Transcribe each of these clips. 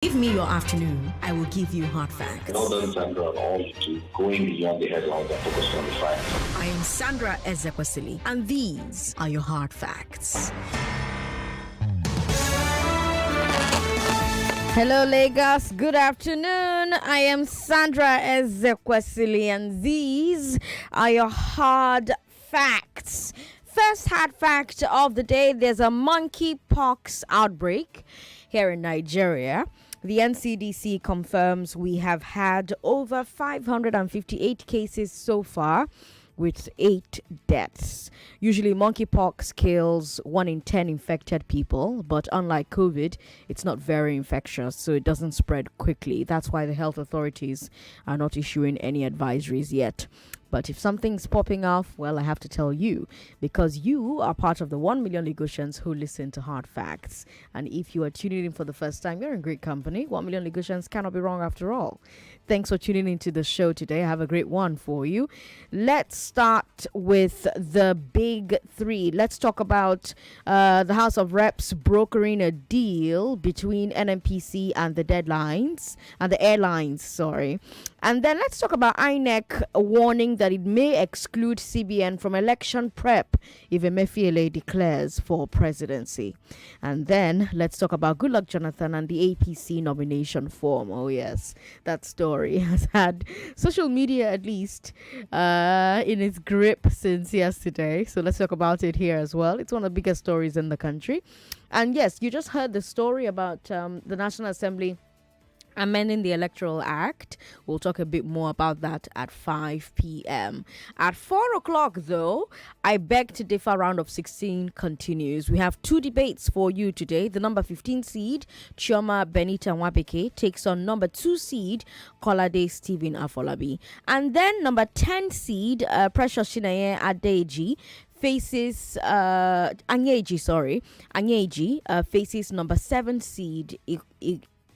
Give me your afternoon, I will give you hard facts. Well done, Sandra, on all you do, going beyond the headlines and focusing on the facts. I am Sandra Ezekwesili, and these are your hard facts. Hello, Lagos. Good afternoon. I am Sandra Ezekwesili, and these are your hard facts. First hard fact of the day: there's a monkeypox outbreak here in Nigeria. The NCDC confirms we have had over 558 cases so far, with 8 deaths. Usually monkeypox kills 1 in 10 infected people, but unlike COVID, it's not very infectious, so it doesn't spread quickly. That's why the health authorities are not issuing any advisories yet. But if something's popping off, well, I have to tell you, because you are part of the 1 million Lagosians who listen to Hard Facts. And if you are tuning in for the first time, you're in great company. 1 million Lagosians cannot be wrong after all. Thanks for tuning into the show today. I have a great one for you. Let's start with the big three. Let's talk about the House of Reps brokering a deal between NNPC and the airlines, sorry. And then let's talk about INEC warning that it may exclude CBN from election prep if Emefiele declares for presidency. And then let's talk about Goodluck Jonathan and the APC nomination form. Oh yes, that story has had social media at least in its grip since yesterday. So let's talk about it here as well. It's one of the biggest stories in the country. And yes, you just heard the story about the National Assembly amending the Electoral Act. We'll talk a bit more about that at 5 p.m. At 4 o'clock, though, I beg to differ round of 16 continues. We have 2 debates for you today. The number 15 seed, Chioma Benita Nwabeke, takes on number 2 seed, Kolade Stephen Afolabi. And then number 10 seed, Precious Shinaye Adeji, faces Anyeji faces number 7 seed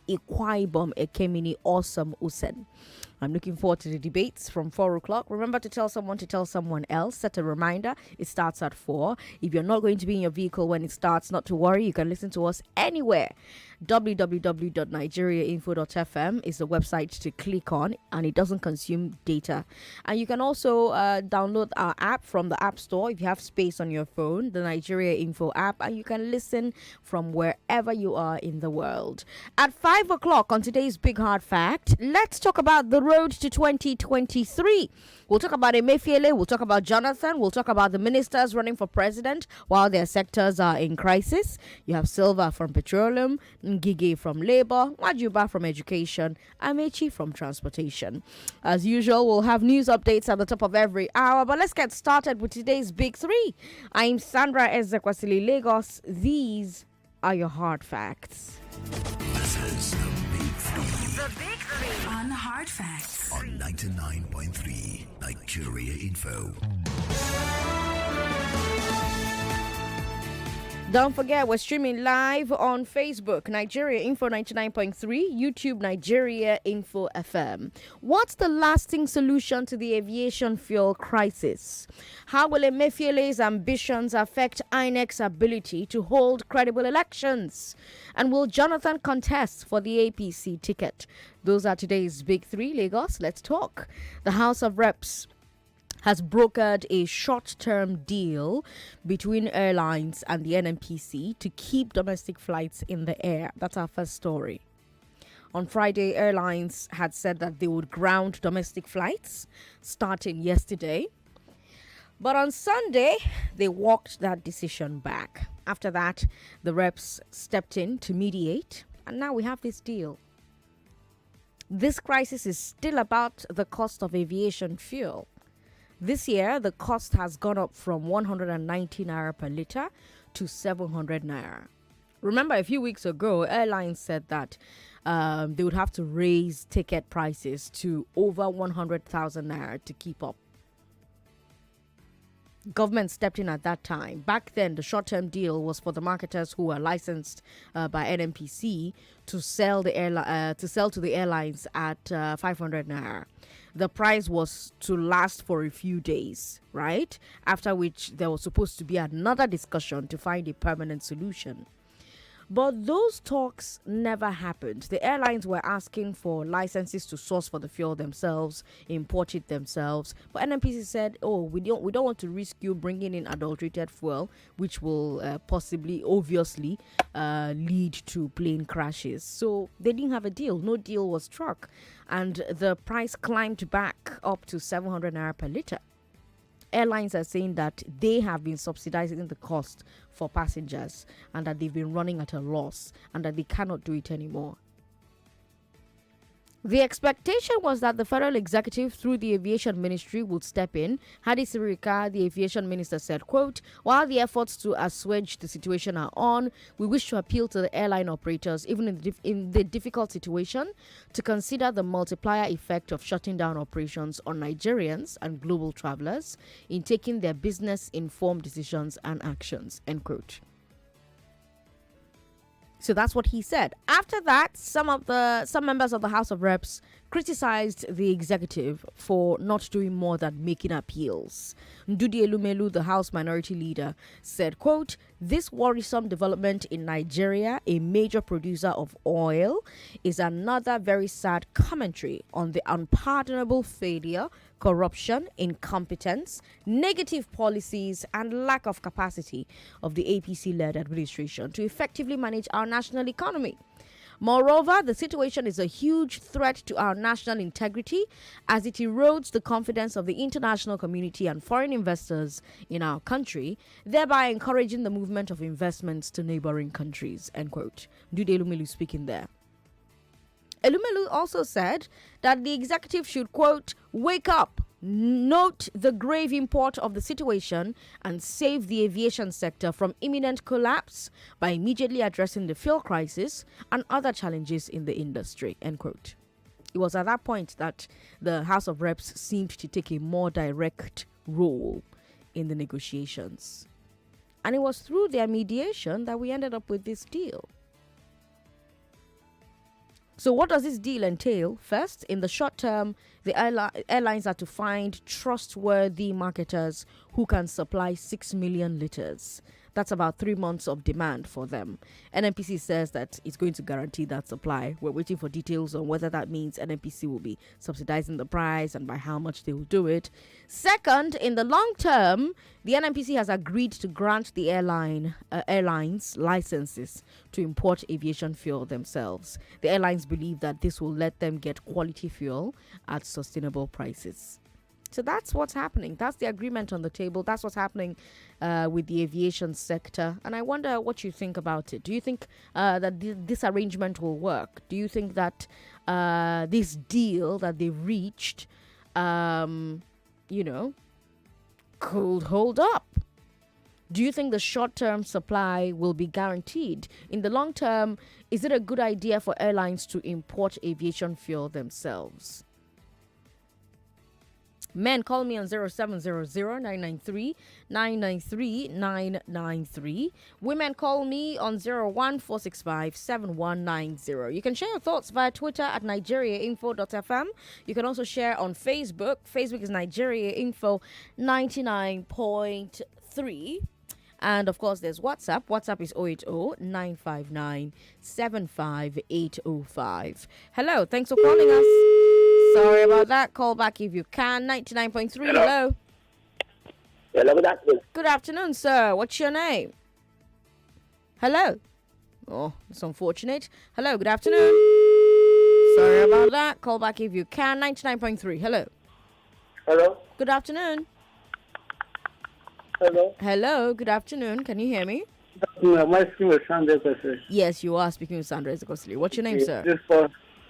Ikwaibom Ekemini Awesome Usen. I'm looking forward to the debates from 4 o'clock. Remember to tell someone else. Set a reminder. It starts at 4. If you're not going to be in your vehicle when it starts, not to worry. You can listen to us anywhere. www.nigeriainfo.fm is the website to click on, and it doesn't consume data. And you can also download our app from the App Store if you have space on your phone, the Nigeria Info app, and you can listen from wherever you are in the world. At 5 o'clock on today's Big Hard Fact, let's talk about the road to 2023. We'll talk about Emefiele, we'll talk about Jonathan, we'll talk about the ministers running for president while their sectors are in crisis. You have Silva from petroleum, Ngige from labor, Wajuba from education, Amechi from transportation. As usual, we'll have news updates at the top of every hour, but let's get started with today's Big Three. I'm Sandra Ezekwesili, Lagos. These are your hard facts. This is the Big Three. The Big Three on Hard Facts On 99.3 Nigeria Info. Don't forget, we're streaming live on Facebook, Nigeria Info 99.3, YouTube Nigeria Info FM. What's the lasting solution to the aviation fuel crisis? How will Emefiele's ambitions affect INEC's ability to hold credible elections? And will Jonathan contest for the APC ticket? Those are today's Big Three. Lagos, let's talk. The House of Reps has brokered a short-term deal between airlines and the NNPC to keep domestic flights in the air. That's our first story. On Friday, airlines had said that they would ground domestic flights starting yesterday. But on Sunday, they walked that decision back. After that, the reps stepped in to mediate, and now we have this deal. This crisis is still about the cost of aviation fuel. This year, the cost has gone up from 190 naira per litre to 700 naira. Remember, a few weeks ago, airlines said that they would have to raise ticket prices to over 100,000 naira to keep up. Government stepped in at that time. Back then, the short-term deal was for the marketers who were licensed by NNPC to sell to the airlines at 500 naira. The price was to last for a few days, right? After which there was supposed to be another discussion to find a permanent solution. But those talks never happened. The airlines were asking for licenses to source for the fuel themselves, import it themselves. But NNPC said, "Oh, we don't want to risk you bringing in adulterated fuel, which will obviously, lead to plane crashes." So they didn't have a deal. No deal was struck, and the price climbed back up to 700 naira per liter. Airlines are saying that they have been subsidizing the cost for passengers and that they've been running at a loss and that they cannot do it anymore. The expectation was that the federal executive, through the aviation ministry, would step in. Hadi Sirika, the aviation minister, said, quote, "While the efforts to assuage the situation are on, we wish to appeal to the airline operators, even in the difficult situation, to consider the multiplier effect of shutting down operations on Nigerians and global travelers in taking their business-informed decisions and actions," end quote. So that's what he said. After that, some members of the House of Reps criticized the executive for not doing more than making appeals. Ndudi Elumelu, the House Minority Leader, said, quote, "This worrisome development in Nigeria, a major producer of oil, is another very sad commentary on the unpardonable failure, corruption, incompetence, negative policies, and lack of capacity of the APC-led administration to effectively manage our national economy. Moreover, the situation is a huge threat to our national integrity as it erodes the confidence of the international community and foreign investors in our country, thereby encouraging the movement of investments to neighboring countries," end quote. Dude Elumelu speaking there. Elumelu also said that the executive should, quote, "wake up, note the grave import of the situation, and save the aviation sector from imminent collapse by immediately addressing the fuel crisis and other challenges in the industry," end quote. It was at that point that the House of Reps seemed to take a more direct role in the negotiations. And it was through their mediation that we ended up with this deal. So what does this deal entail? First, in the short term, the airlines are to find trustworthy marketers who can supply 6 million liters. That's about 3 months of demand for them. NNPC says that it's going to guarantee that supply. We're waiting for details on whether that means NNPC will be subsidizing the price and by how much they will do it. Second, in the long term, the NNPC has agreed to grant the airlines licenses to import aviation fuel themselves. The airlines believe that this will let them get quality fuel at sustainable prices. So that's what's happening. That's the agreement on the table. That's what's happening with the aviation sector. And I wonder what you think about it. Do you think that this arrangement will work? Do you think that this deal that they've reached, could hold up? Do you think the short-term supply will be guaranteed? In the long term, is it a good idea for airlines to import aviation fuel themselves? Men, call me on 0700-993-993-993. Women, call me on 01465-7190. You can share your thoughts via Twitter at nigeriainfo.fm. You can also share on Facebook. Facebook is Nigeria Info 99.3. And of course, there's WhatsApp. WhatsApp is 080-959-75805. Hello, thanks for calling us. Sorry about that. Call back if you can. 99.3. Hello. Hello, good afternoon. Good afternoon, sir. What's your name? Hello. Oh, that's unfortunate. Hello, good afternoon. Sorry about that. Call back if you can. 99.3. Hello. Hello. Good afternoon. Hello. Hello, good afternoon. Can you hear me? Am I speaking with Sandra Ezekwesili? Yes, you are speaking with Sandra Ezekwesili. What's your name, sir? This is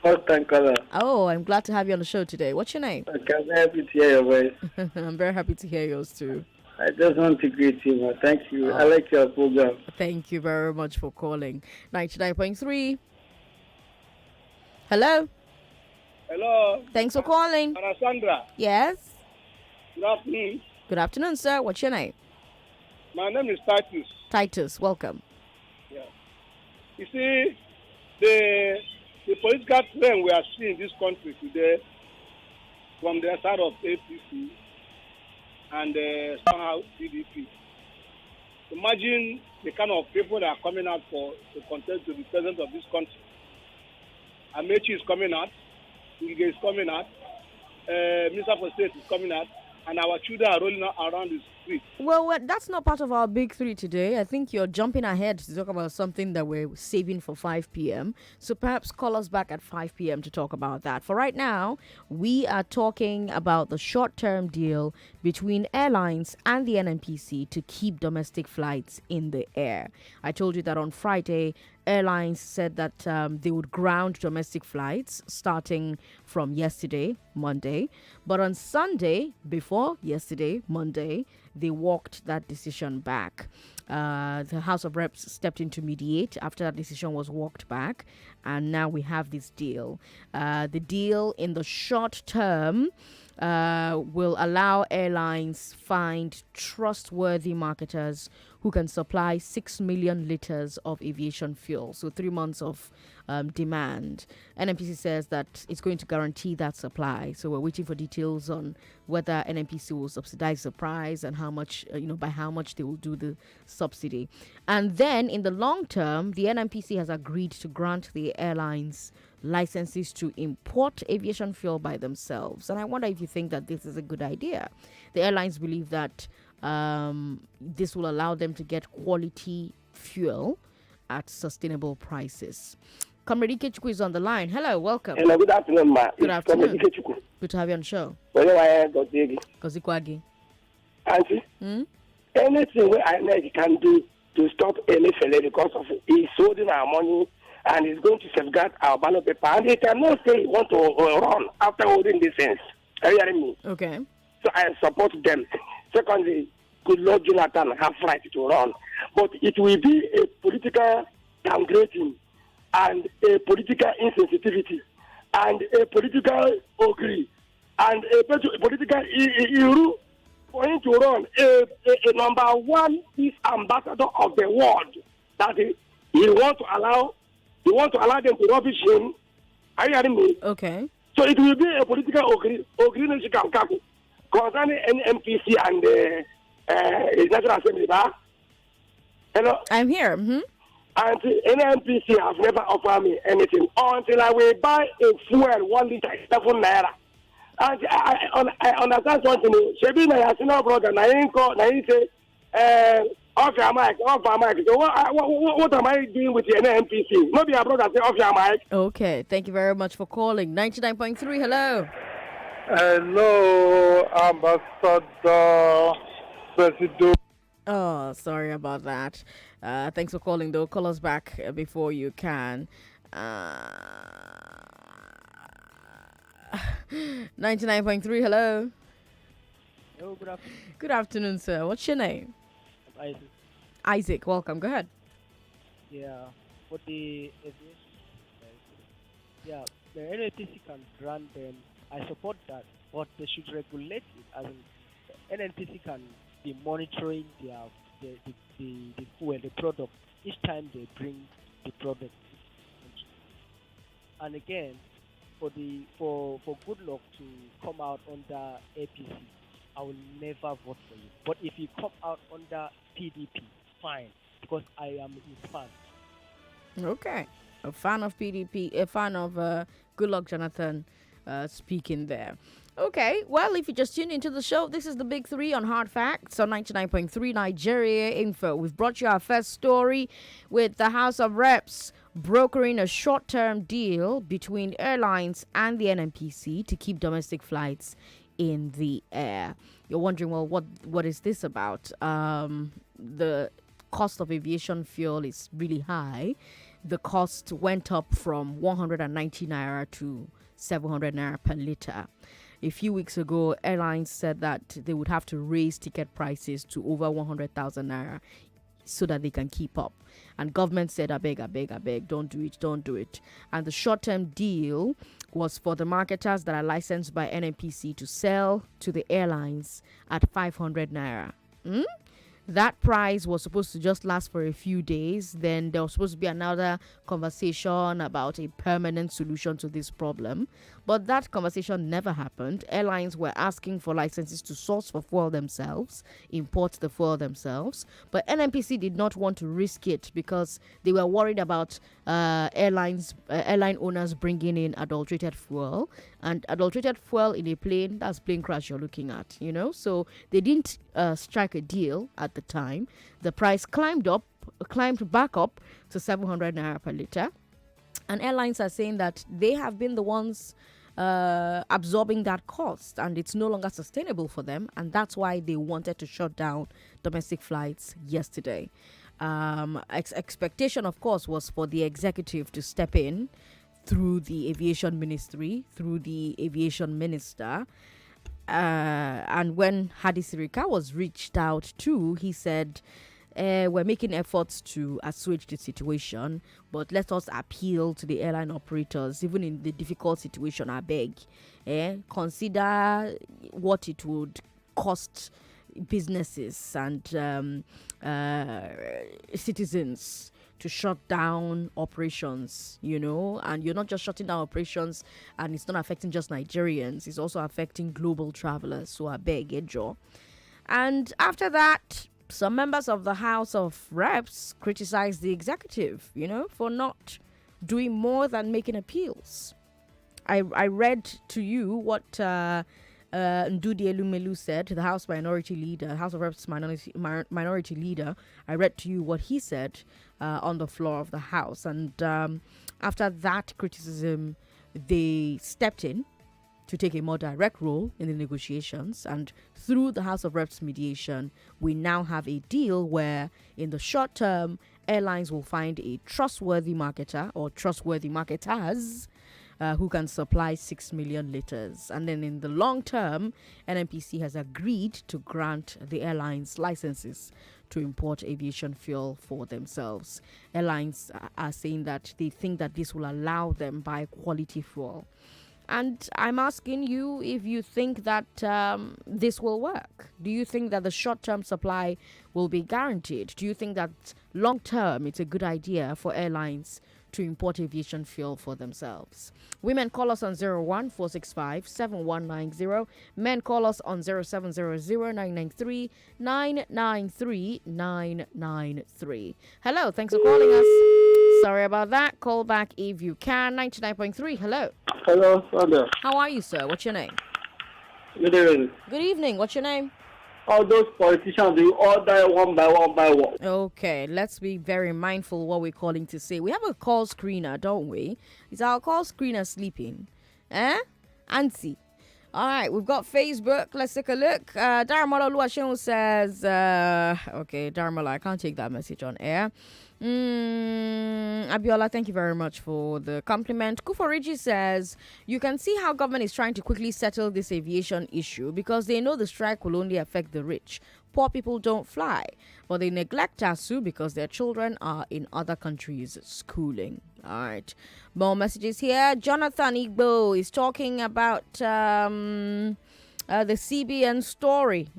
first time caller. Oh, I'm glad to have you on the show today. What's your name? I'm happy to hear your voice. I'm very happy to hear yours too. I just want to greet you, man. Thank you. I like your program. Thank you very much for calling. 99.3. Hello. Hello. Thanks for calling. Sandra. Yes. Good afternoon. Good afternoon, sir. What's your name? My name is Titus. Titus, welcome. Yeah. You see, the political trend we are seeing in this country today from the side of APC and somehow PDP. Imagine the kind of people that are coming out to contest to be president of this country. Amechi is coming out, Ige is coming out, Minister for State is coming out, and our children are rolling around the street. Well, that's not part of our big three today. I think you're jumping ahead to talk about something that we're saving for 5 p.m. So perhaps call us back at 5 p.m. to talk about that. For right now, we are talking about the short-term deal between airlines and the NNPC to keep domestic flights in the air. I told you that on Friday, airlines said that they would ground domestic flights starting from yesterday, Monday. But on Sunday, before yesterday, Monday, they walked that decision back. The House of Reps stepped in to mediate after that decision was walked back. And now we have this deal. The deal in the short term will allow airlines find trustworthy marketers who can supply 6 million liters of aviation fuel. So 3 months of demand. NNPC says that it's going to guarantee that supply. So we're waiting for details on whether NNPC will subsidize the price and how much, by how much they will do the subsidy. And then in the long term, the NNPC has agreed to grant the airlines licenses to import aviation fuel by themselves. And I wonder if you think that this is a good idea. The airlines believe that this will allow them to get quality fuel at sustainable prices. Comrade Ikechukwu is on the line. Hello, welcome. Hello, good afternoon, ma. Good afternoon. Ikechukwu. Good to have you on the show. Kozikwagi. Auntie, anything where INEC can do to stop Emefiele because of he's holding our money and he's going to safeguard our ballot paper, and he cannot say he want to run after holding these things. Are you hearing me? Okay. So I support them. Secondly, good Lord Jonathan have right to run, but it will be a political downgrading and a political insensitivity and a political ogre and a political issue for him to run a number one peace ambassador of the world that he want to allow them to rubbish him. Are you hearing me? Okay. So it will be a political ogre concerning NMPC and the National Assembly. Hello? I'm here. Mm-hmm. And NMPC has never offered me anything until I will buy a fuel 1 liter 7 naira. And I understand something. Shebi na your brother na him say off your mic. So what am I doing with the NMPC? Not your brother say off your mic. Okay, thank you very much for calling. 99.3, hello. Hello, Ambassador President. Oh, sorry about that. Thanks for calling, though. Call us back before you can. 99.3, hello. Hello, good afternoon. Good afternoon, sir. What's your name? I'm Isaac. Isaac, welcome. Go ahead. Yeah, for the aviation, yeah, the NNPC can grant them. I support that, but they should regulate it. As in, the NNPC can be monitoring the fuel, the product, each time they bring the product. And again, for good luck to come out under APC, I will never vote for you. But if you come out under PDP, fine, because I am his fan. Okay. A fan of PDP, a fan of Good Luck Jonathan speaking there. Okay, well, if you just tuned into the show, this is the Big Three on Hard Facts on 99.3 Nigeria Info. We've brought you our first story with the House of Reps brokering a short-term deal between airlines and the NNPC to keep domestic flights in the air. You're wondering, well, what is this about? The cost of aviation fuel is really high. The cost went up from 190 naira to 700 naira per liter. A few weeks ago, airlines said that they would have to raise ticket prices to over 100,000 naira so that they can keep up. And government said, I beg, don't do it. And the short-term deal was for the marketers that are licensed by NNPC to sell to the airlines at 500 naira. That price was supposed to just last for a few days. Then there was supposed to be another conversation about a permanent solution to this problem. But that conversation never happened. Airlines were asking for licenses to source for fuel themselves, import the fuel themselves. But NNPC did not want to risk it because they were worried about airline owners bringing in adulterated fuel. And adulterated fuel in a plane, that's plane crash you're looking at, So they didn't strike a deal at the time. The price climbed back up to 700 naira per liter. And airlines are saying that they have been the ones absorbing that cost, and it's no longer sustainable for them, and that's why they wanted to shut down domestic flights yesterday. Expectation, of course, was for the executive to step in through the aviation ministry, through the aviation minister. And when Hadi Sirika was reached out to, he said, we're making efforts to assuage the situation, but let us appeal to the airline operators, even in the difficult situation, I beg. Consider what it would cost businesses and citizens to shut down operations, and you're not just shutting down operations and it's not affecting just Nigerians, it's also affecting global travelers. So I beg, Ejo. And after that, some members of the House of Reps criticized the executive, for not doing more than making appeals. I read to you what Ndudi Elumelu said, the House Minority Leader, House of Reps Minority Leader. I read to you what he said on the floor of the House. And after that criticism, they stepped in to take a more direct role in the negotiations, and through the House of Reps mediation, we now have a deal where in the short term, airlines will find a trustworthy marketer or trustworthy marketers who can supply 6 million liters. And then in the long term, NNPC has agreed to grant the airlines licenses to import aviation fuel for themselves. Airlines are saying that they think that this will allow them buy quality fuel. And I'm asking you if you think that this will work. Do you think that the short-term supply will be guaranteed? Do you think that long-term it's a good idea for airlines to import aviation fuel for themselves? Women, call us on 014657190. Men, call us on 0700-993-993. Hello, thanks for calling us. Sorry about that. Call back if you can. 99.3. Hello. Hello, Sandra. How are you, sir? What's your name? Good evening. Good evening. What's your name? All those politicians, they all die one by one. Okay, let's be very mindful what we're calling to say. We have a call screener, don't we? Is our call screener sleeping? Auntie. All right, we've got Facebook. Let's take a look. Daramola Oluwaseun says, okay, Daramola, I can't take that message on air. Abiola, thank you very much for the compliment. Kuforiji says, you can see how government is trying to quickly settle this aviation issue because they know the strike will only affect the rich. Poor people don't fly, but they neglect ASU because their children are in other countries schooling. All right. More messages here. Jonathan Igbo is talking about the CBN story.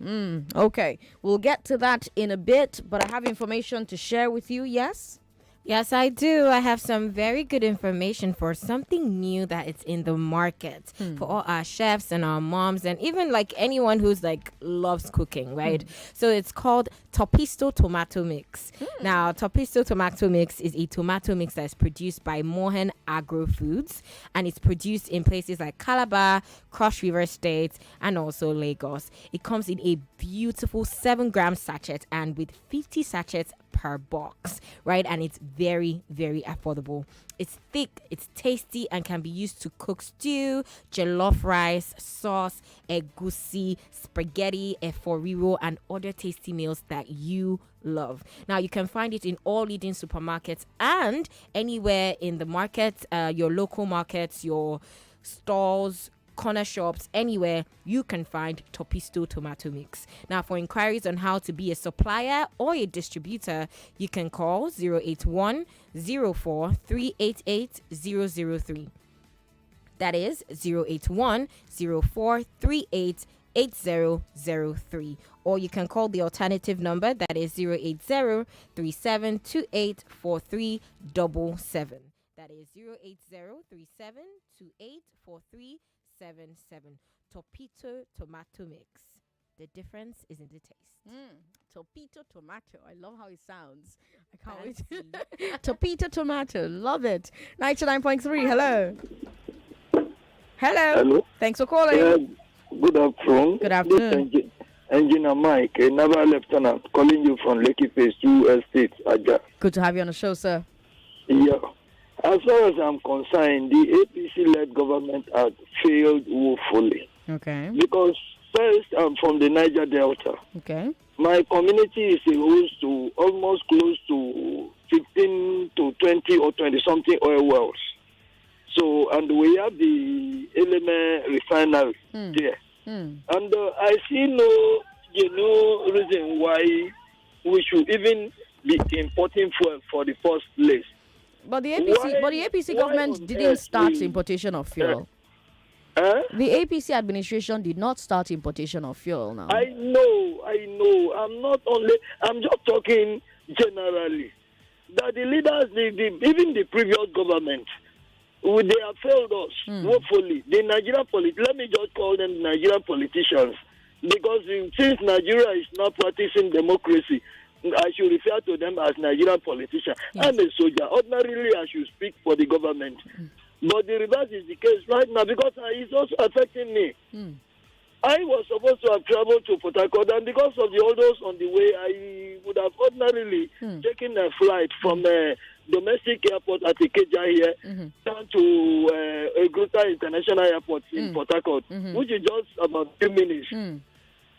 Okay. We'll get to that in a bit, but I have information to share with you. Yes? Yes, I do. I have some very good information for something new that is in the market for all our chefs and our moms and even like anyone who's like loves cooking, right? So it's called Topisto Tomato Mix. Now, Topisto Tomato Mix is a tomato mix that's produced by Mohen Agro Foods, and it's produced in places like Calabar, Cross River State, and also Lagos. It comes in a beautiful 7-gram sachet and with 50 sachets per box, right? And it's very, very affordable. It's thick, it's tasty, and can be used to cook stew, jollof rice, sauce, egusi, spaghetti, eforiro, and other tasty meals that you love. Now, you can find it in all leading supermarkets and anywhere in the market, your local markets, your stalls, corner shops, anywhere you can find Topisto Tomato Mix. Now, for inquiries on how to be a supplier or a distributor, you can call 081 04 388 003. That is 081 04 38 8003. Or you can call the alternative number, that is 080-3728-4377. That is 080-3728-4377. Topito tomato mix. The difference is in the taste. Topito tomato. I love how it sounds. I can't wait. Topito tomato. Love it. 99.3. Hello. Hello. Thanks for calling. Good afternoon. Good afternoon. This Engineer Mike, a naval lieutenant, calling you from Lekki Phase 2 Estate, Aja. Good to have you on the show, sir. Yeah. As far as I'm concerned, the APC-led government has failed woefully. Okay. Because first, I'm from the Niger Delta. Okay. My community is host to almost close to 15 to 20 or 20-something oil wells. So, and we have the element refinery there. And I see no reason why we should even be importing fuel for the first place. But the APC government didn't start importation of fuel. The APC administration did not start importation of fuel now. I know. I'm just talking generally. That the leaders, even the previous government, they have failed us woefully. The Nigerian let me just call them Nigerian politicians, because since Nigeria is not practicing democracy, I should refer to them as Nigerian politicians. Yes. I'm a soldier. Ordinarily, I should speak for the government. But the reverse is the case right now, because it's also affecting me. I was supposed to have traveled to Port Harcourt, and because of the orders on the way, I would have ordinarily taken a flight from a domestic airport at Ikeja here down to Gruta International Airport in Port Harcourt, which is just about 2 minutes.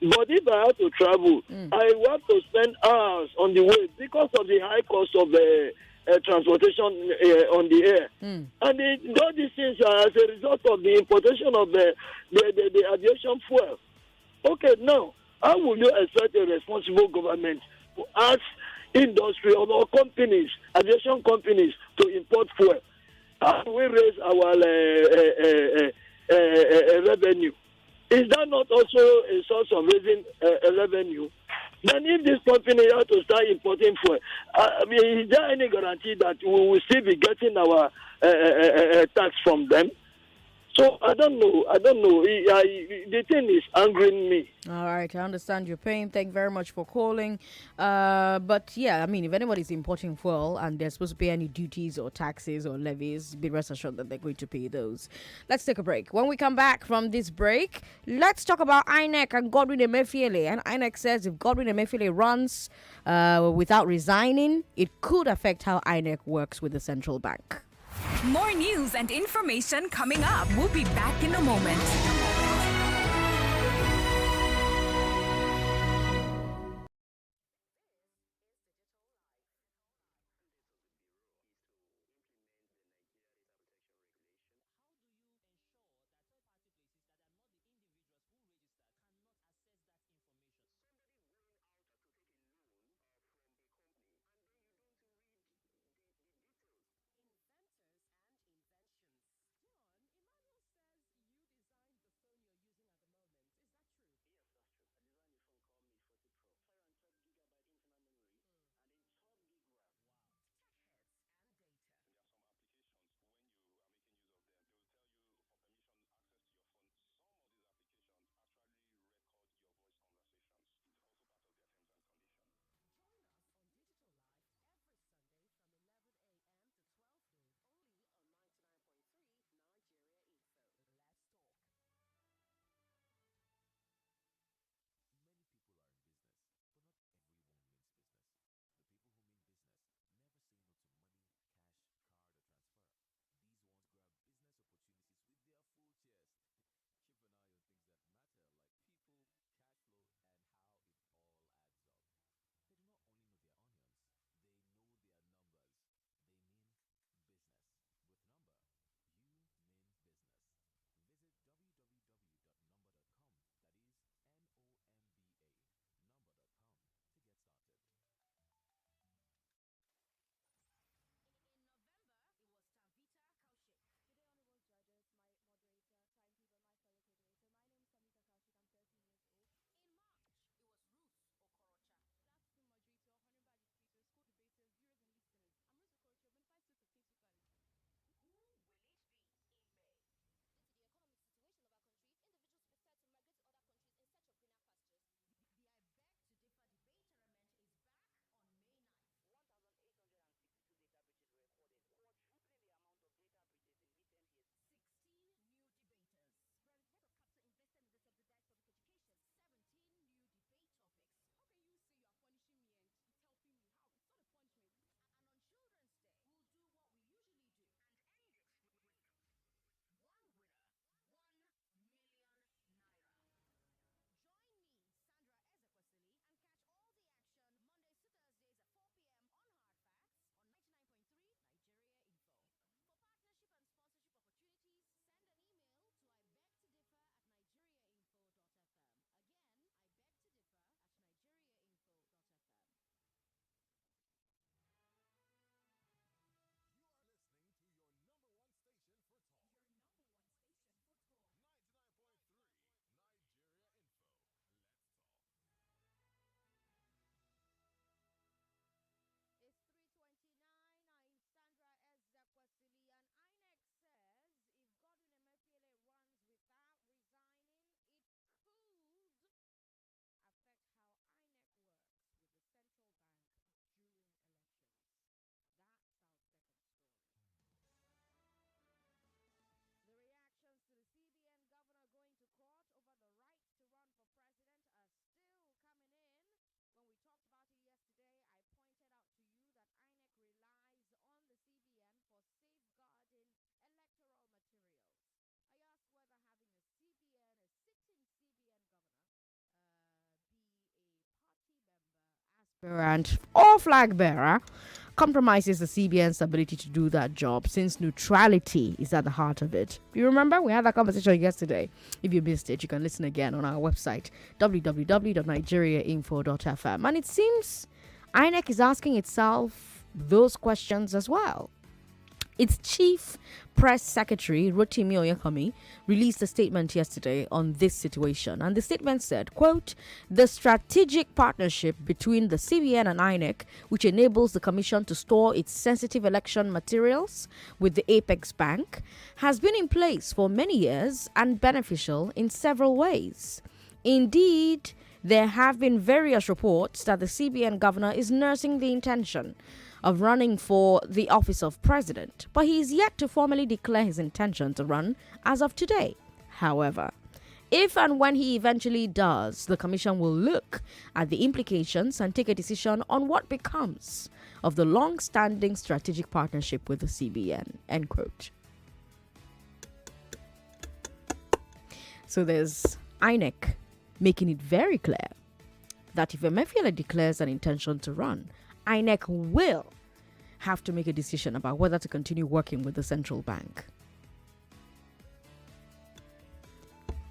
But if I have to travel, I will have to spend hours on the way because of the high cost of transportation on the air. And all these things are as a result of the importation of the aviation fuel. Okay, now, how will you expect a responsible government to ask industry or companies, aviation companies, to import fuel? How do we raise our revenue? Is that not also a source of raising revenue? Then if this company has to start importing fuel, is there any guarantee that we will still be getting our tax from them? So I don't know. The thing is angering me. All right, I understand your pain. Thank you very much for calling. But yeah, I mean, if anybody's importing fuel and they're supposed to pay any duties or taxes or levies, be rest assured that they're going to pay those. Let's take a break. When we come back from this break, let's talk about INEC and Godwin Emefiele. And INEC says if Godwin Emefiele runs without resigning, it could affect how INEC works with the central bank. More news and information coming up. We'll be back in a moment. and or flag bearer compromises the CBN's ability to do that job, since neutrality is at the heart of it. You remember we had that conversation yesterday. If you missed it, you can listen again on our website www.nigeriainfo.fm. And it seems INEC is asking itself those questions as well. Its chief press secretary, Rotimi Oyekami, released a statement yesterday on this situation. And the statement said, quote, "The strategic partnership between the CBN and INEC, which enables the commission to store its sensitive election materials with the Apex Bank, has been in place for many years and beneficial in several ways. Indeed, there have been various reports that the CBN governor is nursing the intention of running for the office of president, but he is yet to formally declare his intention to run as of today. However, if and when he eventually does, the commission will look at the implications and take a decision on what becomes of the long-standing strategic partnership with the CBN." End quote. So there's INEC making it very clear that if Emefiele declares an intention to run, INEC will have to make a decision about whether to continue working with the central bank.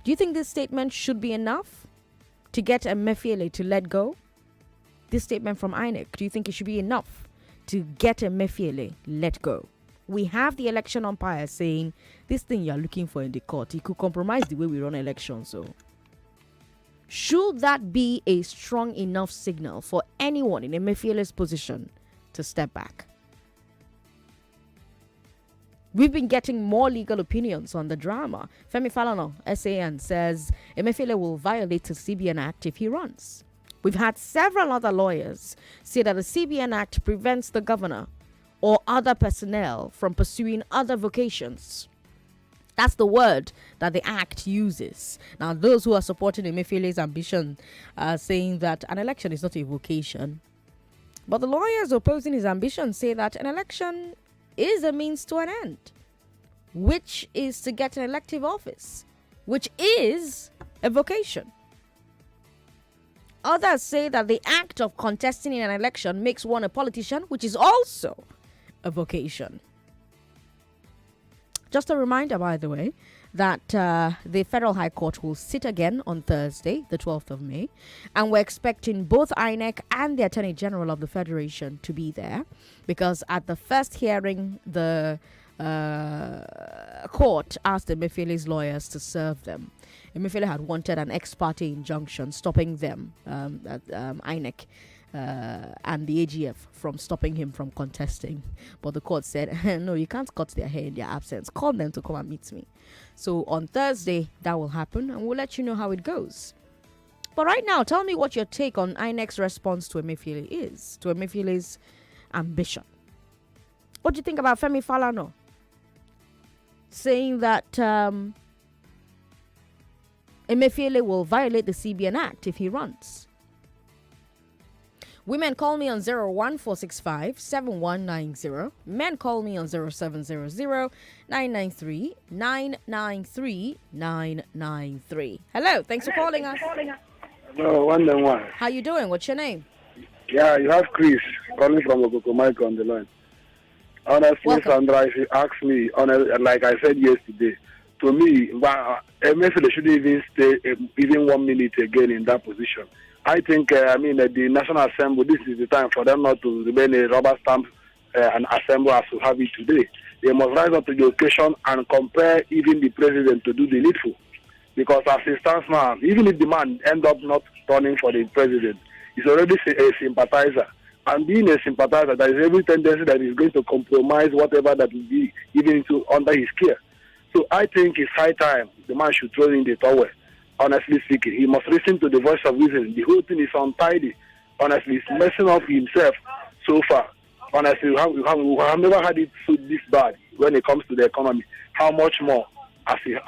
Do you think this statement should be enough to get Emefiele to let go? This statement from INEC, do you think it should be enough to get Emefiele let go? We have the election umpire saying, this thing you're looking for in the court, it could compromise the way we run elections. So, should that be a strong enough signal for anyone in Emefiele's position to step back? We've been getting more legal opinions on the drama. Femi Falana, SAN, says Emefiele will violate the CBN Act if he runs. We've had several other lawyers say that the CBN Act prevents the governor or other personnel from pursuing other vocations. That's the word that the Act uses. Now, those who are supporting Emefiele's ambition are saying that an election is not a vocation. But the lawyers opposing his ambition say that an election is a means to an end, which is to get an elective office, which is a vocation. Others say that the act of contesting in an election makes one a politician, which is also a vocation. Just a reminder, by the way, that the Federal High Court will sit again on Thursday, the 12th of May, and we're expecting both INEC and the Attorney General of the Federation to be there, because at the first hearing, the court asked Emefiele's lawyers to serve them. Emefiele had wanted an ex parte injunction stopping them, INEC, and the AGF from stopping him from contesting. But the court said, no, you can't cut their hair in their absence. Call them to come and meet me. So on Thursday, that will happen, and we'll let you know how it goes. But right now, tell me what your take on INEC's response to Emefiele is, to Emefiele's ambition. What do you think about Femi Falana saying that Emefiele will violate the CBN Act if he runs? Women call me on 01465-7190. Men call me on 0700-993-993-993. Hello, thanks for calling us. No, one and one. How you doing? What's your name? Yeah, you have Chris calling from Okokomike on the line. Honestly, Welcome. Sandra, if you ask me, like I said yesterday, to me, Emefiele shouldn't even stay even 1 minute again in that position. I think, the National Assembly, this is the time for them not to remain a rubber stamp and assembly as we have it today. They must rise up to the occasion and compare even the president to do the needful. Because as it stands now, even if the man end up not running for the president, he's already a sympathizer. And being a sympathizer, there is every tendency that he's going to compromise whatever that will be given into under his care. So I think it's high time the man should throw in the towel. Honestly speaking, he must listen to the voice of reason. The whole thing is untidy. Honestly, he's messing up himself so far. Honestly, we have never had it so this bad when it comes to the economy. How much more as we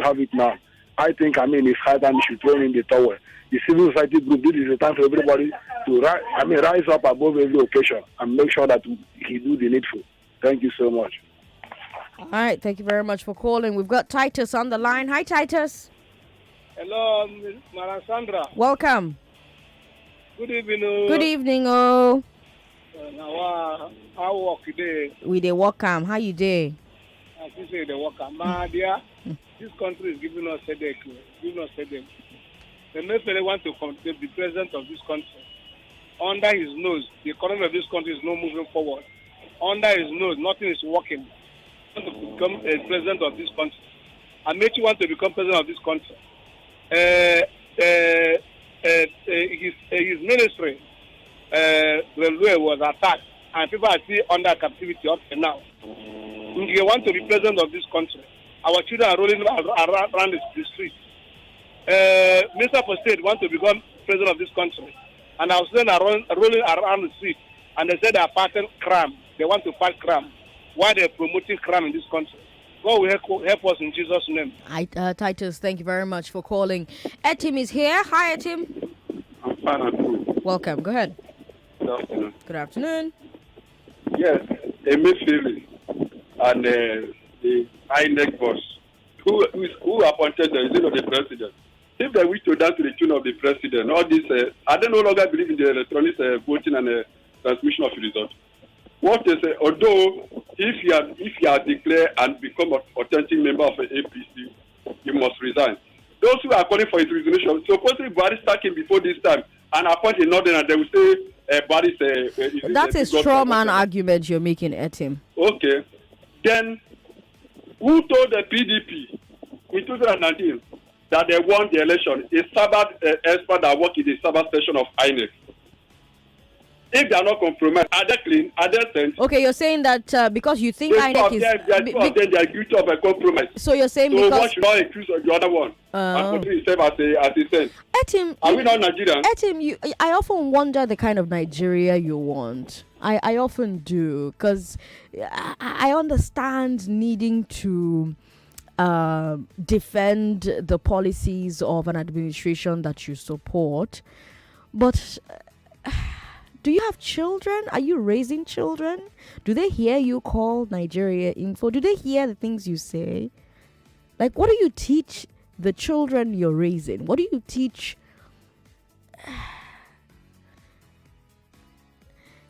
have it now? I think, it's high time he should throw in the towel. The civil society group, this is the time for everybody to rise up above every occasion and make sure that he do the needful. Thank you so much. All right, thank you very much for calling. We've got Titus on the line. Hi, Titus. Hello, Madam Sandra. Welcome. Good evening. Good evening, oh. Now, how work today? We dey welcome. How you dey? I think say the worker. My dear, this country is giving us headache. The Emefiele want to be president of this country. Under his nose, the economy of this country is not moving forward. Under his nose, nothing is working. He wants to become a president of this country. Amechi wants to become president of this country. His ministry, railway was attacked, and people are still under captivity up to now. He wants to be president of this country. Our children are rolling around the streets. Minister for State wants to become president of this country, and our students are rolling around the street, and they said they are fighting crime. They want to fight crime. Why they are promoting crime in this country? God will help us in Jesus' name. Titus, thank you very much for calling. Etim is here. Hi, Etim. I'm fine and good. Welcome. Go ahead. Good afternoon. Good afternoon. Yes, Emefiele and the INEC boss, who appointed the president. If they wish to dance to the tune of the president, all this, I don't no longer believe in the electronic voting and transmission of results. What is although if you are declared and become an authentic member of the APC, you must resign. Those who are calling for his resignation, supposedly Buhari starting before this time and appoint a northern, and they will say Buhari that's a straw man argument you're making, Etim. Okay. Then, who told the PDP in 2019 that they won the election? A Sabbath expert that worked in the Sabbath station of INEC. If they are not compromised, are they clean? Are they sent? Okay, you're saying that because you think INEC is... They are guilty of a compromise. So you're saying so because... one should not accuse the other one and put himself as a saint. Etim, are we not Nigerians? Etim, I often wonder the kind of Nigeria you want. I often do, because I understand needing to defend the policies of an administration that you support, but... do you have children? Are you raising children? Do they hear you call Nigeria info? Do they hear the things you say? Like, what do you teach the children you're raising? What do you teach?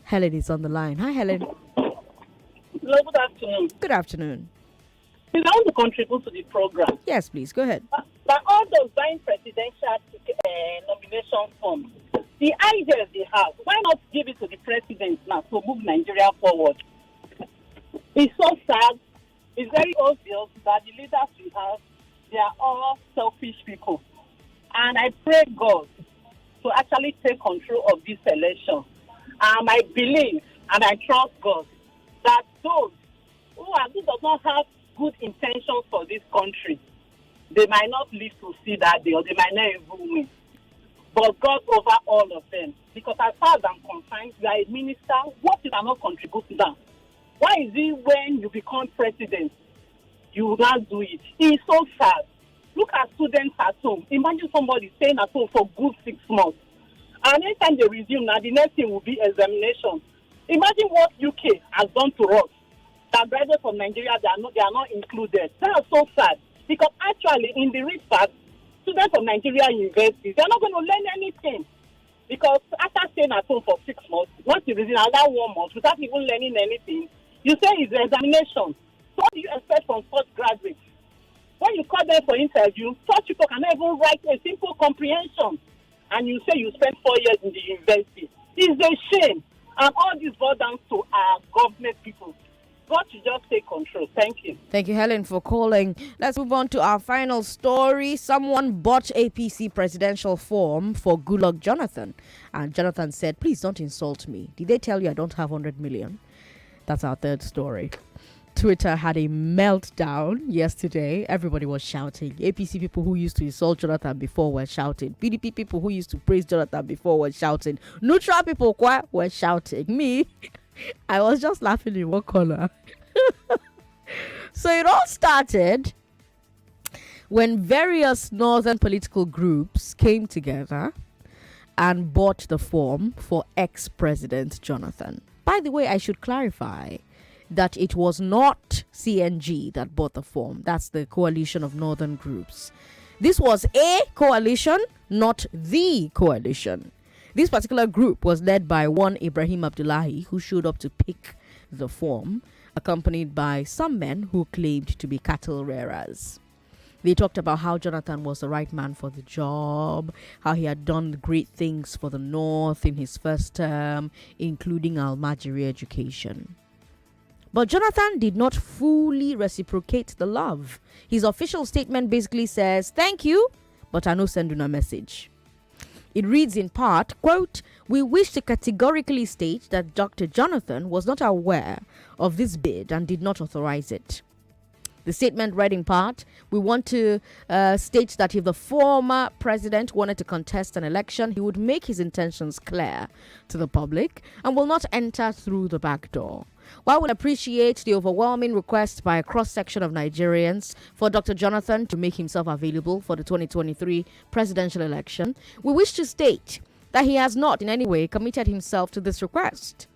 Helen is on the line. Hi, Helen. Hello, good afternoon. Good afternoon. I want to contribute to the program. Yes, please. Go ahead. By all those buying presidential nomination forms, the ideas they have, why not give it to the president now to move Nigeria forward? It's so sad. It's very obvious that the leaders we have, they are all selfish people. And I pray God to actually take control of this election. I believe and I trust God that those who do not have good intentions for this country, they might not live to see that day, or they might not even win. But God over all of them. Because as far as I'm concerned, you are a minister. What if I not contribute to that? Why is it when you become president, you will not do it? It's so sad. Look at students at home. Imagine somebody staying at home for good 6 months. And anytime they resume, now the next thing will be examination. Imagine what UK has done to us. That graduates from Nigeria, they are not included. That's so sad. Because actually, in the real fact, students from Nigeria universities, they're not going to learn anything. Because after staying at home for 6 months, once you visit another 1 month without even learning anything, you say it's an examination. So what do you expect from such graduates? When you call them for interview, such people cannot even write a simple comprehension. And you say you spent 4 years in the university. It's a shame. And all this boils down to our government people. God should just take control. Thank you. Thank you, Helen, for calling. Let's move on to our final story. Someone bought APC presidential form for Goodluck Jonathan. And Jonathan said, please don't insult me. Did they tell you I don't have 100 million? That's our third story. Twitter had a meltdown yesterday. Everybody was shouting. APC people who used to insult Jonathan before were shouting. PDP people who used to praise Jonathan before were shouting. Neutral people were shouting. Me, I was just laughing in one corner. So it all started when various northern political groups came together and bought the form for ex-President Jonathan. By the way, I should clarify that it was not CNG that bought the form. That's the coalition of northern groups. This was a coalition, not the coalition. This particular group was led by one Ibrahim Abdullahi, who showed up to pick the form, accompanied by some men who claimed to be cattle rearers. They talked about how Jonathan was the right man for the job, how he had done great things for the North in his first term, including Almajiri education. But Jonathan did not fully reciprocate the love. His official statement basically says, "Thank you, but I no send you a message." It reads in part, quote, "We wish to categorically state that Dr. Jonathan was not aware of this bid and did not authorize it." The statement read in part, "We want to state that if the former president wanted to contest an election, he would make his intentions clear to the public and will not enter through the back door. While we appreciate the overwhelming request by a cross-section of Nigerians for Dr. Jonathan to make himself available for the 2023 presidential election, we wish to state that he has not in any way committed himself to this request.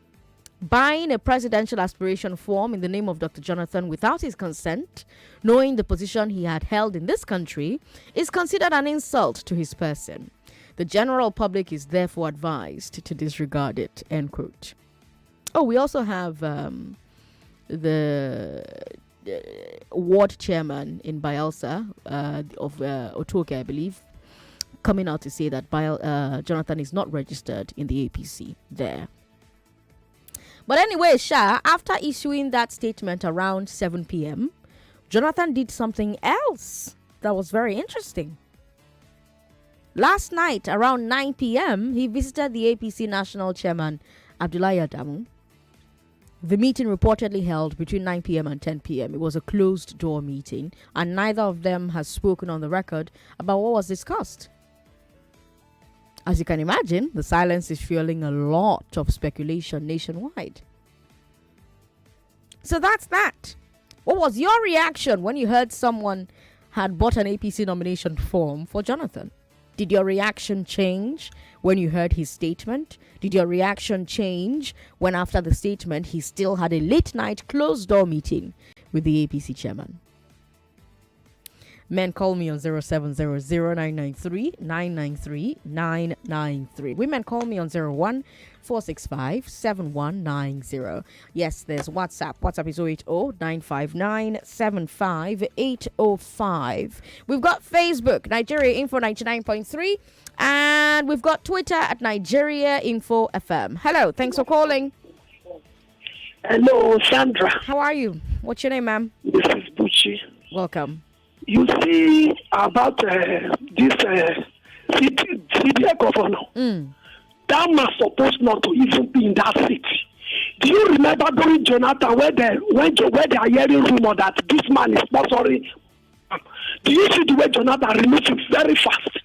Buying a presidential aspiration form in the name of Dr. Jonathan without his consent, knowing the position he had held in this country, is considered an insult to his person. The general public is therefore advised to disregard it," end quote. Oh, we also have the ward chairman in Bayelsa of Otoke, I believe, coming out to say that Jonathan is not registered in the APC there. But anyway, after issuing that statement around 7 p.m., Jonathan did something else that was very interesting. Last night, around 9 p.m., he visited the APC national chairman, Abdullahi Adamu. The meeting reportedly held between 9 p.m. and 10 p.m. It was a closed-door meeting, and neither of them has spoken on the record about what was discussed. As you can imagine, the silence is fueling a lot of speculation nationwide. So that's that. What was your reaction when you heard someone had bought an APC nomination form for Jonathan? Did your reaction change when you heard his statement? Did your reaction change when after the statement he still had a late night closed door meeting with the APC chairman? Men call me on 0700-993-993-993. Women call me on 01-465-7190. Yes, there's WhatsApp. WhatsApp is 080-959-75805. We've got Facebook, Nigeria Info 99.3. And we've got Twitter at Nigeria Info FM. Hello, thanks for calling. Hello, Sandra. How are you? What's your name, ma'am? This is Buchi. Welcome. You see about this CBA governor. That man supposed not to even be in that seat. Do you remember during Jonathan where they are hearing rumor that this man is sponsoring? Do you see the way Jonathan removed him very fast?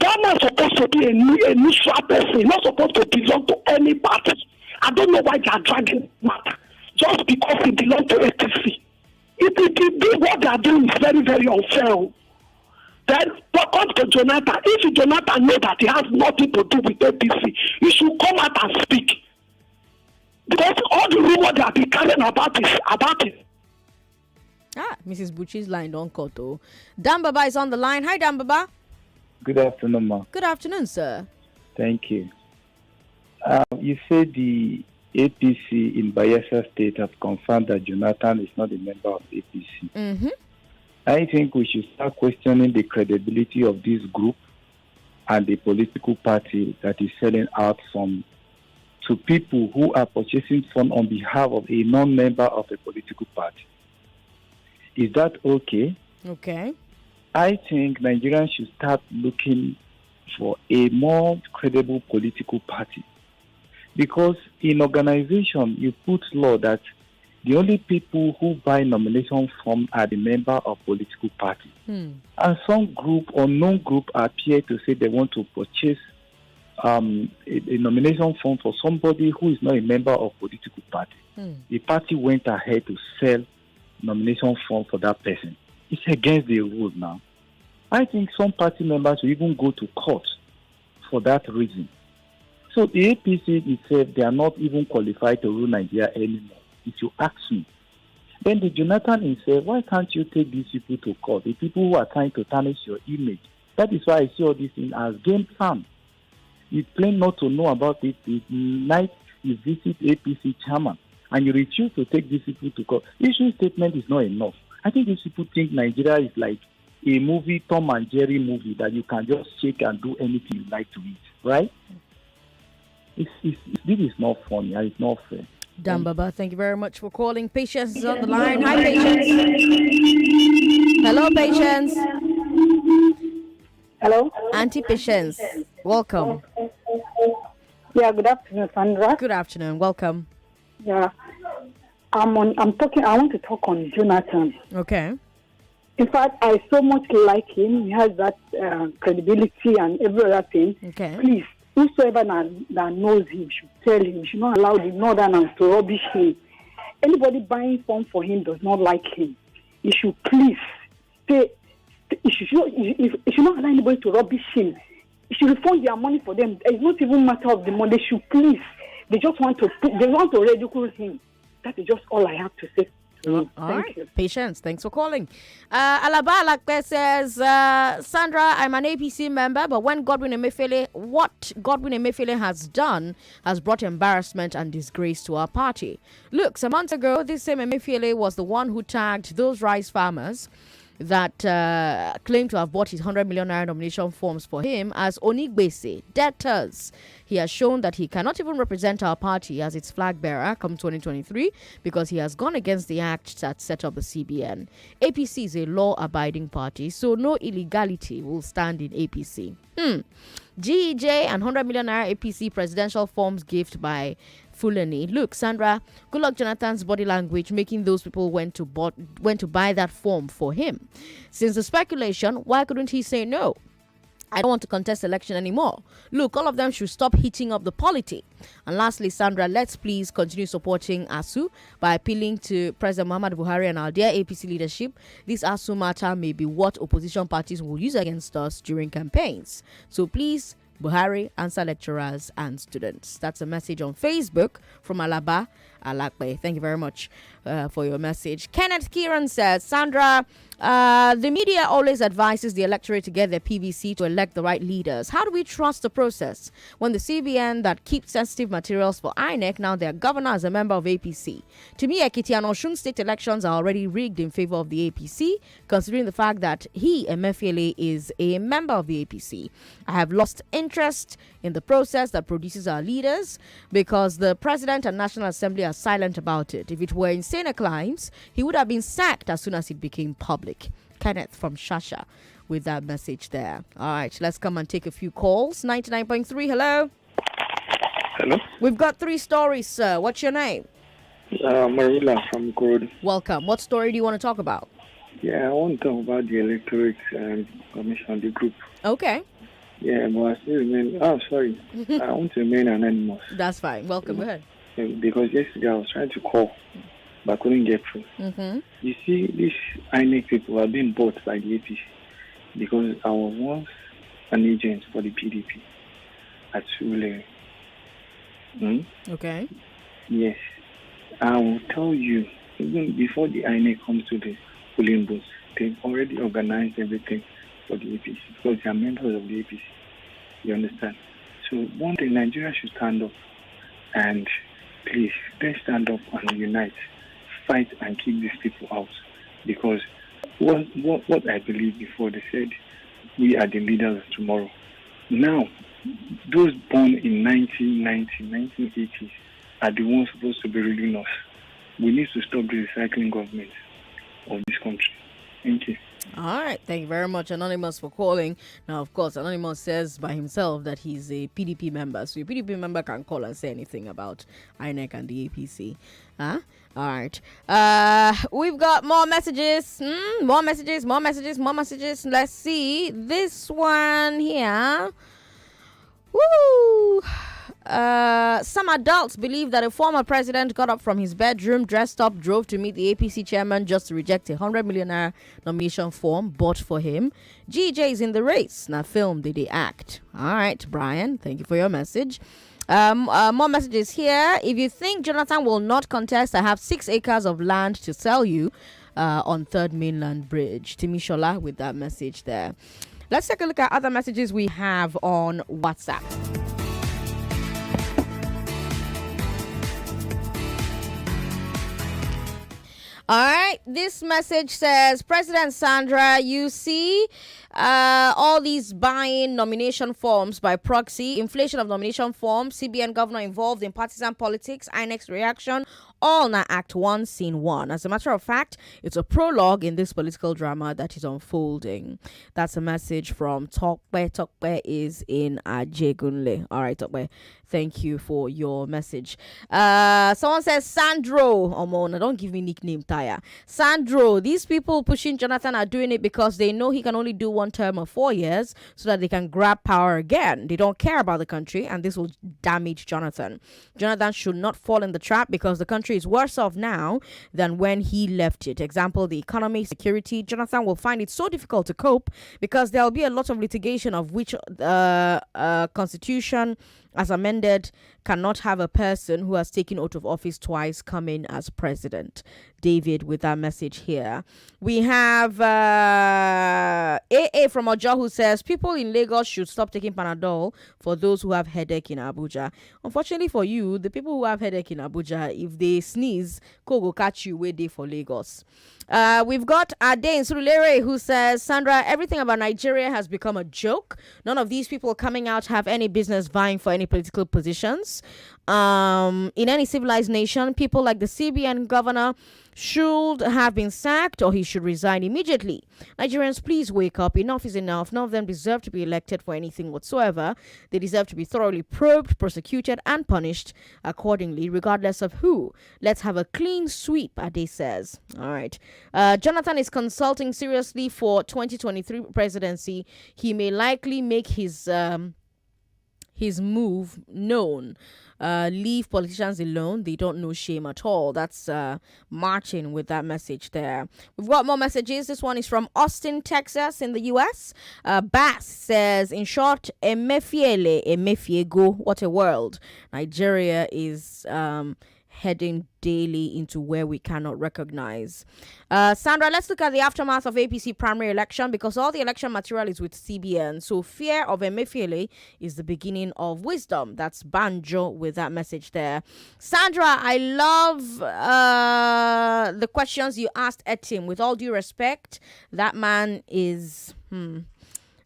That man supposed to be a neutral person, not supposed to belong to any party. I don't know why they are dragging matter just because he belongs to APC. If what they are doing is very, very unfair. Then, but come to Jonathan. If Jonathan knows that he has nothing to do with APC, he should come out and speak. Because all the rumors they have been carrying about it. Mrs. Buchi's line don't cut. Dan Baba is on the line. Hi, Dan Baba. Good afternoon, ma. Good afternoon, sir. Thank you. You said the APC in Bayelsa State have confirmed that Jonathan is not a member of APC. Mm-hmm. I think we should start questioning the credibility of this group and the political party that is selling out some to people who are purchasing funds on behalf of a non-member of a political party. Is that okay? Okay. I think Nigerians should start looking for a more credible political party. Because in organization, you put law that the only people who buy nomination form are the member of political party. And some group or non-group appear to say they want to purchase a nomination form for somebody who is not a member of political party. The party went ahead to sell nomination form for that person. It's against the rules now. I think some party members will even go to court for that reason. So the APC itself, they are not even qualified to rule Nigeria anymore, if you ask me. Then the Jonathan himself, why can't you take these people to court? The people who are trying to tarnish your image. That is why I see all these things as game plan. You claim not to know about it. The night you visit APC chairman and you refuse to take these people to court. Issue statement is not enough. I think these people think Nigeria is like a movie, Tom and Jerry movie, that you can just shake and do anything you like to it, right? This is not funny. It's not fair. Dan Baba, thank you very much for calling. Patience is on the line. Hi, Patience. Hello, Patience. Hello. Auntie Patience, welcome. Yeah, good afternoon, Sandra. Good afternoon. Welcome. Yeah. I want to talk on Jonathan. Okay. In fact, I so much like him. He has that credibility and every other thing. Okay. Please, whosoever that knows him should tell him. You should not allow the northerners to rubbish him. Anybody buying form for him does not like him. He should please stay. He should not allow anybody to rubbish him. He should refund their money for them. It's not even a matter of the money. They should please. They just want to ridicule him. That is just all I have to say. All right. You. Patience. Thanks for calling. Alaba Alakpe says, Sandra, I'm an APC member, but what Godwin Emefiele has done has brought embarrassment and disgrace to our party. Look, some months ago, this same Emefiele was the one who tagged those rice farmers that claimed to have bought his 100 million naira nomination forms for him as Onigbese, debtors. He has shown that he cannot even represent our party as its flag bearer come 2023 because he has gone against the act that set up the CBN. APC is a law-abiding party, so no illegality will stand in APC. GEJ and 100 million naira APC presidential forms gift by Fulani. Look, Sandra, good luck Jonathan's body language making those people went to buy that form for him. Since the speculation, why couldn't he say no? I don't want to contest election anymore. Look, all of them should stop heating up the polity. And lastly, Sandra, let's please continue supporting ASU by appealing to President Muhammadu Buhari and our dear APC leadership. This ASU matter may be what opposition parties will use against us during campaigns. So please, Buhari, answer lecturers and students. That's a message on Facebook from Alaba Alakpe. Thank you very much for your message. Kenneth Kieran says, Sandra, the media always advises the electorate to get their PVC to elect the right leaders. How do we trust the process when the CBN that keeps sensitive materials for INEC, now their governor is a member of APC? To me, Ekiti and Osun state elections are already rigged in favor of the APC, considering the fact that he, Emefiele, is a member of the APC. I have lost interest in the process that produces our leaders because the President and National Assembly are silent about it. If it were in saner climes, he would have been sacked as soon as it became public. Kenneth from Shasha with that message there. All right, let's come and take a few calls. 99.3, hello. Hello. We've got 3 stories, sir. What's your name? Marilla from Gord. Welcome. What story do you want to talk about? Yeah, I want to talk about the electorate commission, the group. Okay. Yeah, but I still remain. Oh, sorry. I want to remain anonymous. That's fine. Welcome. Go ahead. Because yesterday I was trying to call, but I couldn't get through. You see, these INEC people are being bought by the APC because I was once an agent for the PDP at Sule. Okay. Yes. I will tell you, even before the INEC comes to the polling booth, they've already organized everything for the APC because they are members of the APC. You understand? So one thing, Nigeria should stand up and please, let's stand up and unite, fight and keep these people out. Because what I believe before, they said we are the leaders of tomorrow. Now, those born in 1980s are the ones supposed to be ruling us. We need to stop the recycling government of this country. Thank you. All right. Thank you very much, Anonymous, for calling. Now, of course, Anonymous says by himself that he's a PDP member. So a PDP member can call and say anything about INEC and the APC. All right. We've got more messages. More messages. Let's see. This one here. Woo! Some adults believe that a former president got up from his bedroom, dressed up, drove to meet the APC chairman just to reject a 100 million naira nomination form bought for him. GJ is in the race. Now, film did he act? All right, Brian, thank you for your message. More messages here. If you think Jonathan will not contest, I have 6 acres of land to sell you on 3rd Mainland Bridge. Timishola with that message there. Let's take a look at other messages we have on WhatsApp. All right. This message says, President Sandra, you see all these buying nomination forms by proxy, inflation of nomination forms, CBN governor involved in partisan politics, INEC's reaction, all now Act 1, Scene 1. As a matter of fact, it's a prologue in this political drama that is unfolding. That's a message from Tokwe. Tokwe is in Ajegunle. All right, Tokwe. Thank you for your message. Someone says, Sandro. Oh, Mona, don't give me nickname, Taya. Sandro, these people pushing Jonathan are doing it because they know he can only do one term of 4 years so that they can grab power again. They don't care about the country, and this will damage Jonathan. Jonathan should not fall in the trap because the country is worse off now than when he left it. Example, the economy, security. Jonathan will find it so difficult to cope because there will be a lot of litigation of which constitution as amended cannot have a person who has taken oath of office twice come in as president. David with that message here. We have AA from Ojo who says people in Lagos should stop taking Panadol for those who have headache in Abuja. Unfortunately for you, the people who have headache in Abuja, if they sneeze, go catch you way day for Lagos. We've got Ade in Surulere who says, Sandra, everything about Nigeria has become a joke. None of these people coming out have any business vying for any political positions. In any civilized nation, people like the CBN governor should have been sacked or he should resign immediately. Nigerians, please wake up. Enough is enough. None of them deserve to be elected for anything whatsoever. They deserve to be thoroughly probed, prosecuted, and punished accordingly, regardless of who. Let's have a clean sweep, Ade says. All right. Jonathan is consulting seriously for 2023 presidency. He may likely make his move known. Leave politicians alone. They don't know shame at all. That's Martin with that message there. We've got more messages. This one is from Austin, Texas in the U.S. Bass says, in short, Emefiele, go. What a world. Nigeria is heading daily into where we cannot recognize. Sandra, let's look at the aftermath of APC primary election because all the election material is with CBN. So fear of Emefiele is the beginning of wisdom. That's Banjo with that message there. Sandra, I love the questions you asked Etim. With all due respect, that man is...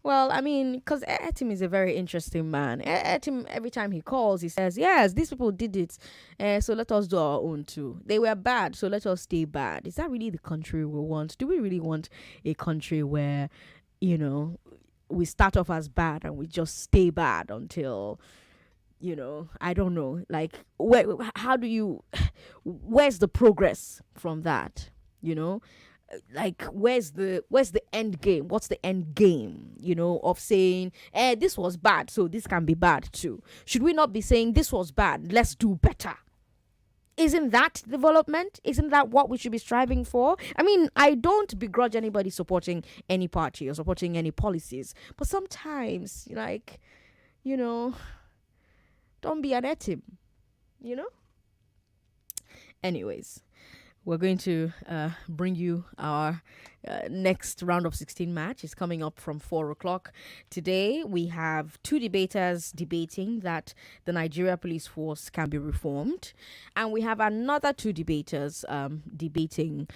Well, I mean, because Etim is a very interesting man. Etim, every time he calls, he says, yes, these people did it, so let us do our own too. They were bad, so let us stay bad. Is that really the country we want? Do we really want a country where, you know, we start off as bad and we just stay bad until, you know, I don't know. Like, where's the progress from that, you know? Like, where's the end game? What's the end game, you know, of saying, this was bad, so this can be bad too? Should we not be saying this was bad, let's do better? Isn't that development? Isn't that what we should be striving for? I mean, I don't begrudge anybody supporting any party or supporting any policies, but sometimes, like, you know, don't be an Etim, you know? Anyways, we're going to bring you our next round of 16 match. It's coming up from 4 o'clock. Today, we have two debaters debating that the Nigeria Police Force can be reformed. And we have another two debaters debating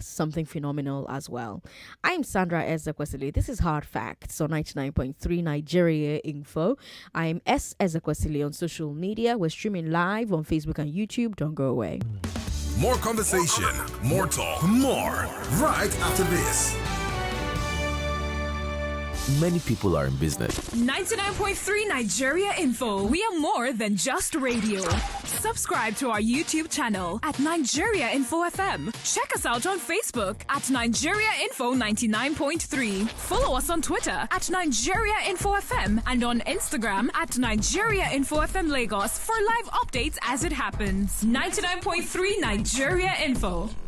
something phenomenal as well. I'm Sandra Ezekwesili. This is Hard Facts on 99.3 Nigeria Info. I'm Ezekwesili on social media. We're streaming live on Facebook and YouTube. Don't go away. More conversation, more talk, more right after this. Many people are in business. 99.3 Nigeria Info. We are more than just radio. Subscribe to our YouTube channel at Nigeria Info FM. Check us out on Facebook at Nigeria Info 99.3. Follow us on Twitter at Nigeria Info FM and on Instagram at Nigeria Info FM Lagos for live updates as it happens. 99.3 Nigeria Info.